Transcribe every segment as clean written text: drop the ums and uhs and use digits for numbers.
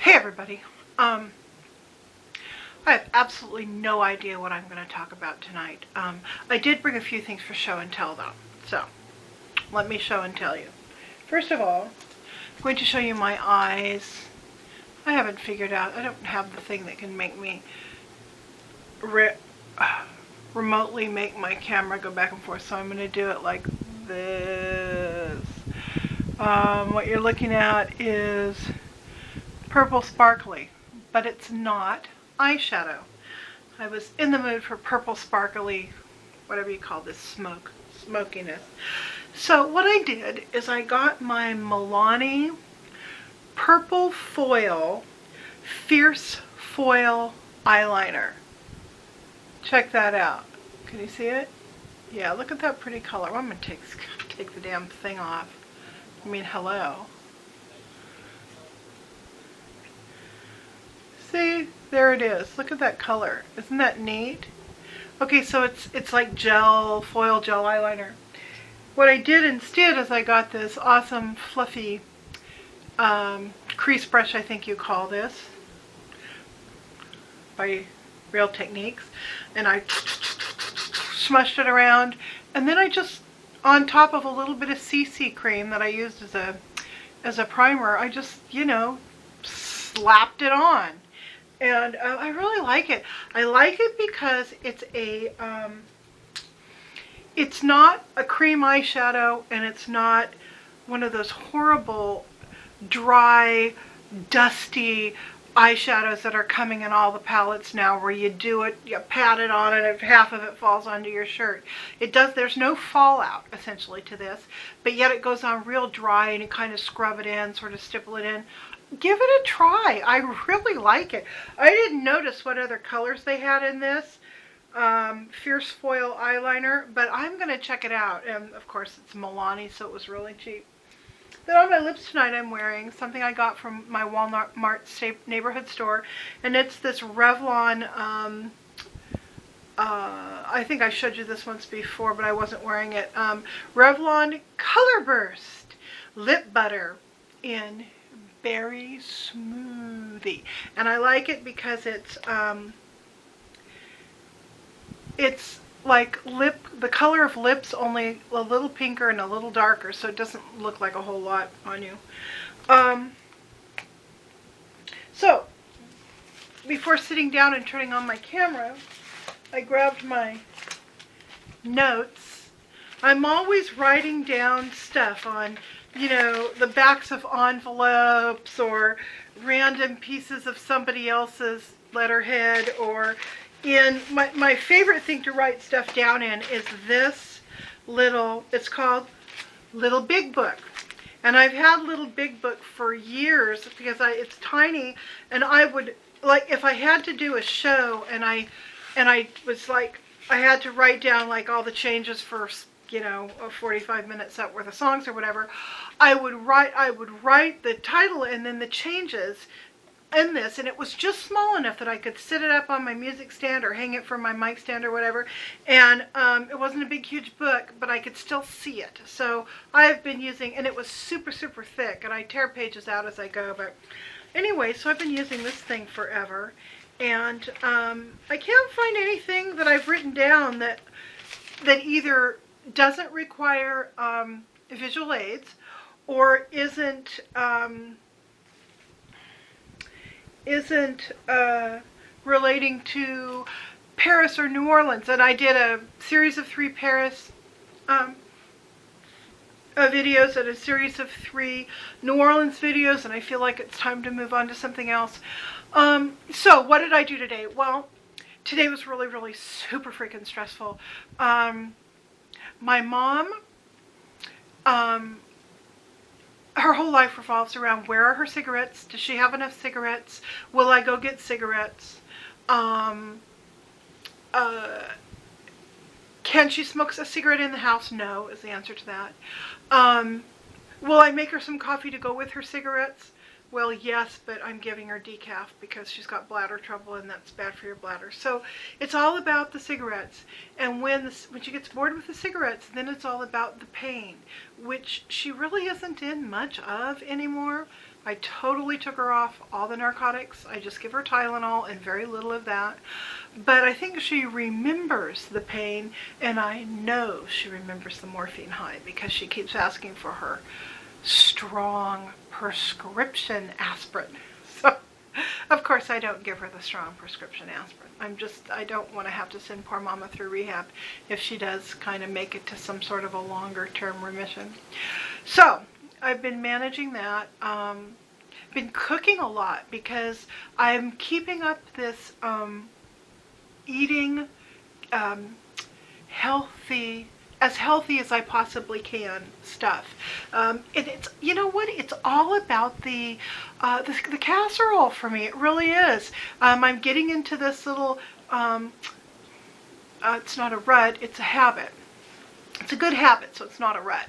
Hey everybody. I have absolutely no idea what I'm going to talk about tonight. I did bring a few things for show and tell though, so let me show and tell you. First of all, I'm going to show you my eyes. I haven't figured out, I don't have the thing that can make me remotely make my camera go back and forth, so I'm going to do it like this. What you're looking at is purple sparkly, but it's not eyeshadow. I was in the mood for purple sparkly, whatever you call this, smokiness. So what I did is I got my Milani Purple Foil Fierce Foil eyeliner. Check that out. Can you see it? Yeah, look at that pretty color. Well, I'm going to take the damn thing off. I mean, hello. See, there it is. Look at that color. Isn't that neat? Okay, so it's like foil gel eyeliner. What I did instead is I got this awesome fluffy crease brush, I think you call this, by Real Techniques, and I smushed it around, and then I just, on top of a little bit of CC cream that I used as a primer, I just, slapped it on. And I really like it. I like it because it's not a cream eyeshadow, and it's not one of those horrible, dry, dusty eyeshadows that are coming in all the palettes now, where you do it, you pat it on, and half of it falls onto your shirt. There's no fallout, essentially, to this, but yet it goes on real dry, and you kind of scrub it in, sort of stipple it in. Give it a try. I really like it. I didn't notice what other colors they had in this Fierce Foil eyeliner, but I'm going to check it out. And of course it's Milani, so it was really cheap. Then on my lips tonight I'm wearing something I got from my Walmart neighborhood store, and it's this Revlon, I think I showed you this once before, but I wasn't wearing it, Revlon Color Burst Lip Butter in Berry Smoothie, and I like it because it's like the color of lips, only a little pinker and a little darker, so it doesn't look like a whole lot on you. So before sitting down and turning on my camera, I grabbed my notes. I'm always writing down stuff on the backs of envelopes, or random pieces of somebody else's letterhead, or in my favorite thing to write stuff down in is this it's called Little Big Book. And I've had Little Big Book for years because it's tiny, and I would, like, if I had to do a show and I was like, I had to write down like all the changes for a 45-minute set worth of songs or whatever, I would write the title and then the changes in this, and it was just small enough that I could sit it up on my music stand or hang it from my mic stand or whatever, and it wasn't a big huge book, but I could still see it. So I've been using, and it was super thick, and I tear pages out as I go, but anyway, so I've been using this thing forever, and I can't find anything that I've written down that either doesn't require visual aids, or isn't relating to Paris or New Orleans. And I did a series of 3 Paris videos and a series of 3 New Orleans videos, and I feel like it's time to move on to something else. So what did I do today? Well, today was really super freaking stressful. My mom, her whole life revolves around, where are her cigarettes? Does she have enough cigarettes? Will I go get cigarettes? Can she smoke a cigarette in the house? No, is the answer to that. Will I make her some coffee to go with her cigarettes? Well, yes, but I'm giving her decaf because she's got bladder trouble, and that's bad for your bladder. So it's all about the cigarettes. And when she gets bored with the cigarettes, then it's all about the pain, which she really isn't in much of anymore. I totally took her off all the narcotics. I just give her Tylenol and very little of that. But I think she remembers the pain, and I know she remembers the morphine high because she keeps asking for her strong prescription aspirin. So, of course, I don't give her the strong prescription aspirin. I don't want to have to send poor mama through rehab if she does kind of make it to some sort of a longer term remission. So, I've been managing that. Been cooking a lot because I'm keeping up this eating healthy as I possibly can stuff. It's, you know what? It's all about the casserole for me. It really is. I'm getting into this little. It's not a rut. It's a habit. It's a good habit, so it's not a rut.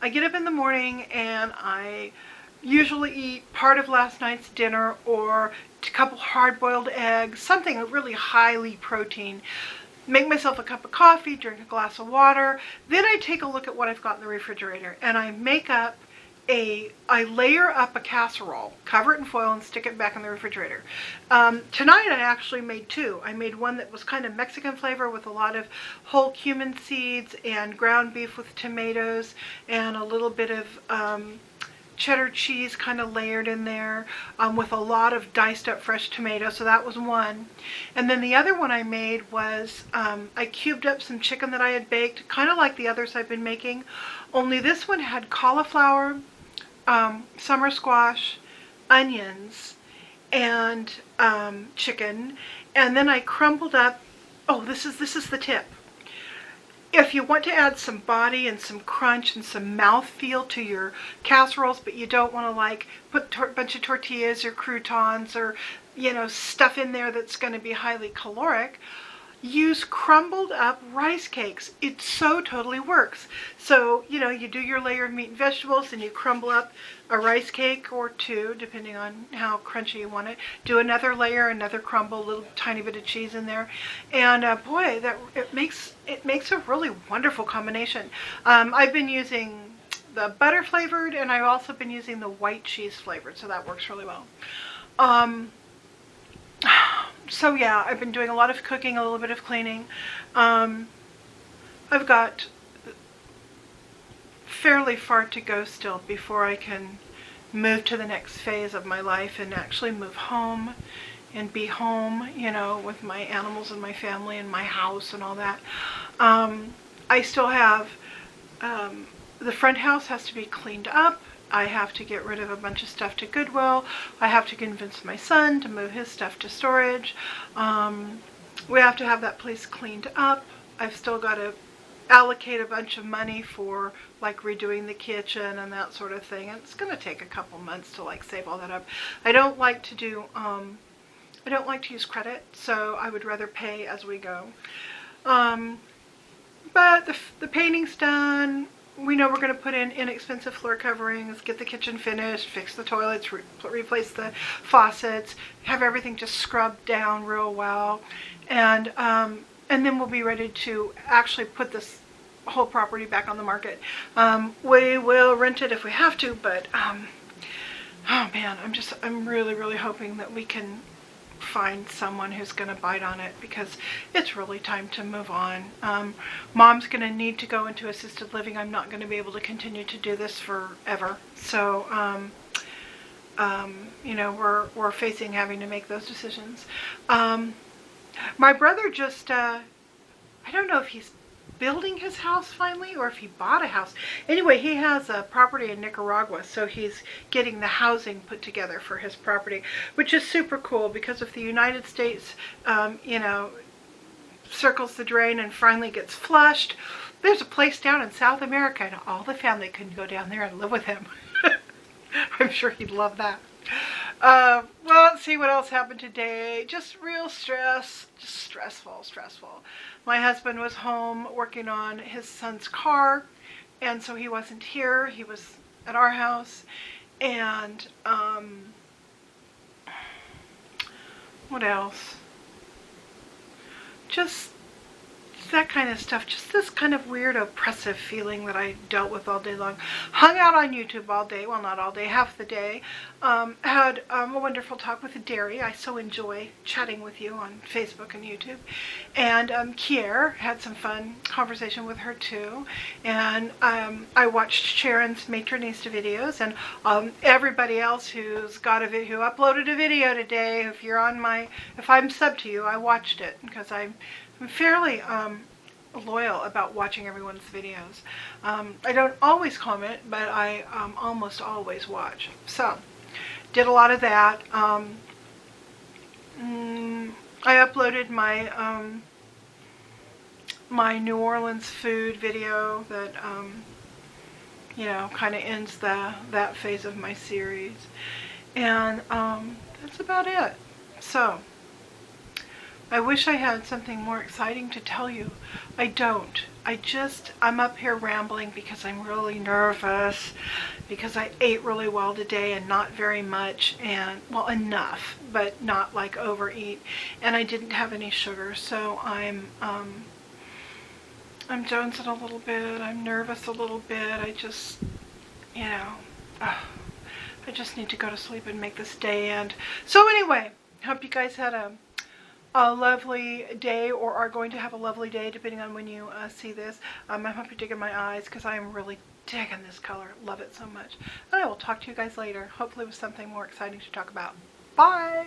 I get up in the morning and I usually eat part of last night's dinner or a couple hard-boiled eggs, something really highly protein. Make myself a cup of coffee, drink a glass of water. Then I take a look at what I've got in the refrigerator and I layer up a casserole, cover it in foil and stick it back in the refrigerator. Tonight I actually made two. I made one that was kind of Mexican flavor with a lot of whole cumin seeds and ground beef with tomatoes and a little bit of cheddar cheese kind of layered in there with a lot of diced up fresh tomatoes. So that was one. And then the other one I made was I cubed up some chicken that I had baked, kind of like the others I've been making, only this one had cauliflower, summer squash, onions, and chicken. And then I crumbled up, oh, this is the tip. If you want to add some body and some crunch and some mouthfeel to your casseroles, but you don't want to like put a bunch of tortillas or croutons or, you know, stuff in there that's going to be highly caloric, use crumbled up rice cakes. It so totally works. So, you know, you do your layer of meat and vegetables and you crumble up a rice cake or two, depending on how crunchy you want it. Do another layer, another crumble, a little tiny bit of cheese in there. And boy, it makes a really wonderful combination. I've been using the butter flavored and I've also been using the white cheese flavored, so that works really well. So yeah, I've been doing a lot of cooking, a little bit of cleaning. I've got fairly far to go still before I can move to the next phase of my life and actually move home and be home, you know, with my animals and my family and my house and all that. I still have, the front house has to be cleaned up. I have to get rid of a bunch of stuff to Goodwill. I have to convince my son to move his stuff to storage. We have to have that place cleaned up. I've still got to allocate a bunch of money for like redoing the kitchen and that sort of thing. And it's going to take a couple months to like save all that up. I don't like to do, I don't like to use credit, so I would rather pay as we go. But the painting's done. We know we're going to put in inexpensive floor coverings, get the kitchen finished, fix the toilets, replace the faucets, have everything just scrubbed down real well, and then we'll be ready to actually put this whole property back on the market. We will rent it if we have to, but oh man, I'm really hoping that we can find someone who's going to bite on it, because it's really time to move on. Mom's going to need to go into assisted living. I'm not going to be able to continue to do this forever. So, you know, we're facing having to make those decisions. My brother just, I don't know if he's building his house finally or if he bought a house. Anyway, he has a property in Nicaragua, so he's getting the housing put together for his property, which is super cool, because if the United States, you know, circles the drain and finally gets flushed, there's a place down in South America and all the family can go down there and live with him. I'm sure he'd love that. Well, let's see what else happened today. Just real stress, just stressful. My husband was home working on his son's car, and so he wasn't here. He was at our house. And what else? Just that kind of stuff. Just this kind of weird oppressive feeling that I dealt with all day long. Hung out on YouTube all day, well, not all day, half the day. Had a wonderful talk with Derry. I so enjoy chatting with you on Facebook and YouTube. And Kier, had some fun conversation with her too. And I watched Sharon's Matronista videos, and everybody else who's got who uploaded a video today. If I'm subbed to you, I watched it because I'm fairly loyal about watching everyone's videos. I don't always comment, but I almost always watch. So, did a lot of that. I uploaded my my New Orleans food video that you know, kind of ends that phase of my series, and that's about it. So, I wish I had something more exciting to tell you. I don't. I'm up here rambling because I'm really nervous, because I ate really well today and not very much, and, well, enough, but not like overeat, and I didn't have any sugar, so I'm jonesing a little bit, I'm nervous a little bit, I just, you know, I just need to go to sleep and make this day end. So anyway, hope you guys had a lovely day, or are going to have a lovely day depending on when you see this. I hope you're digging my eyes, because I am really digging this color. Love it so much. And I will talk to you guys later, hopefully with something more exciting to talk about. Bye!